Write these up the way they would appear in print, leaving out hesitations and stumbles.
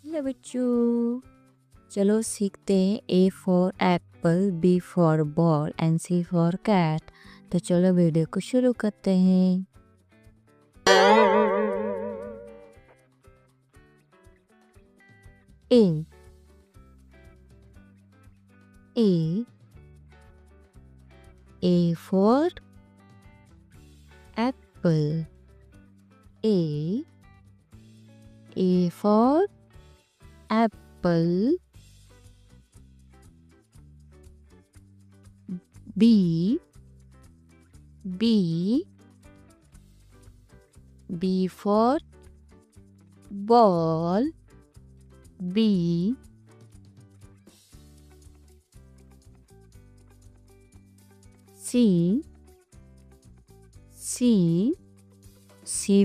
Hello बच्चों, चलो सीखते हैं A for apple, B for ball and C for cat. तो चलो वीडियो को शुरू करते हैं। A A A for apple. A for apple. B for ball. B C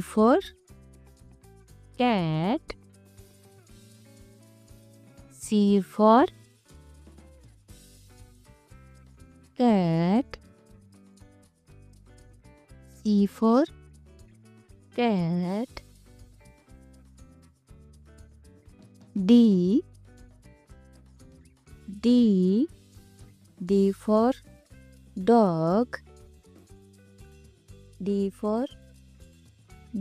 for cat. C for cat. C for cat. D for dog. D for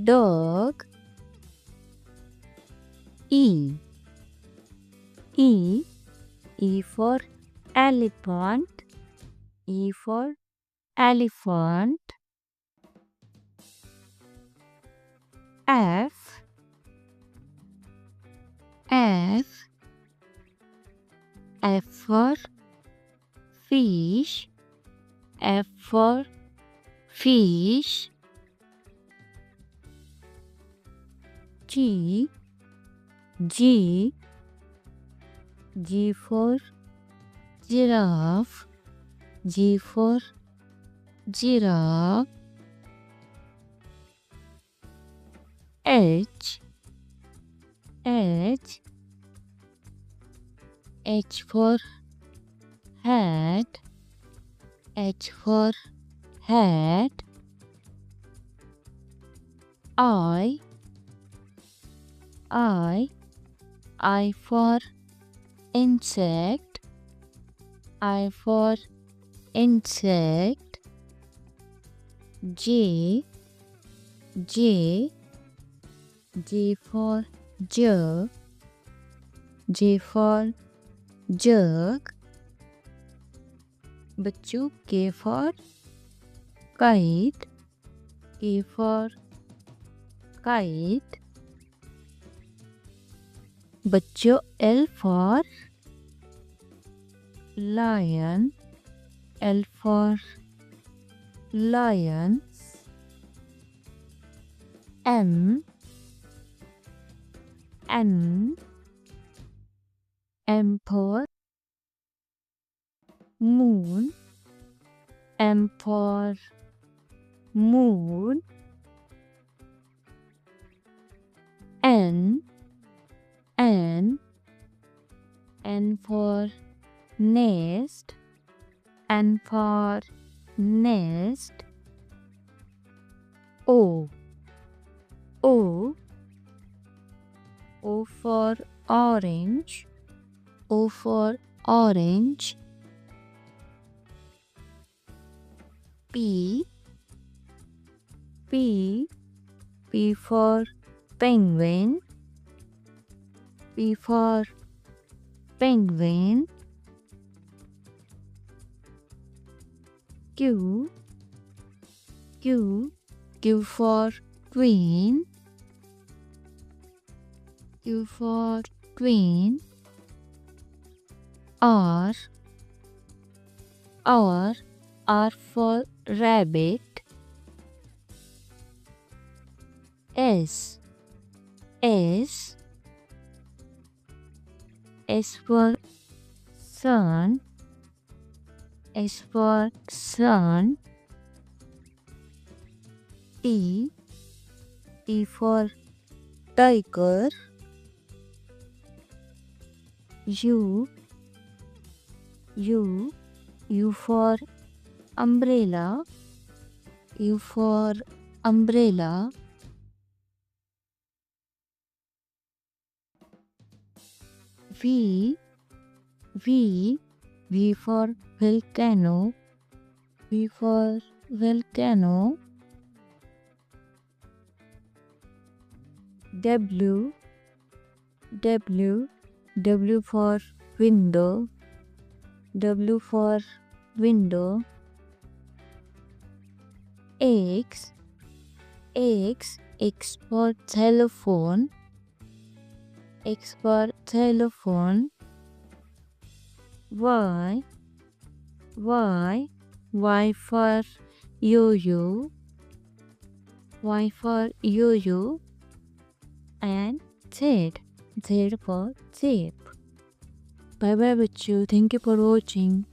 dog. E for elephant. E for elephant. F for fish. F for fish. G for giraffe. G for giraffe. H for hat. H for hat. I for insect. I for insect. J for jug. J for jug. बच्चों K for kite. K for kite. बच्चों L for lion. L for lion. M for moon. M for moon. N for nest. N for nest. O for orange. O for orange. P for penguin. P for penguin. Q for queen. Q for queen. R for rabbit. S for sun. S for sun. T for tiger. U for umbrella. U for umbrella. V. V for volcano. V for volcano. W. W for window. W for window. X. X for telephone. X for telephone. Y. Y for yo-yo. Y for yo-yo. And Z. Z for zip. Bye bye, Bachu. Thank you for watching.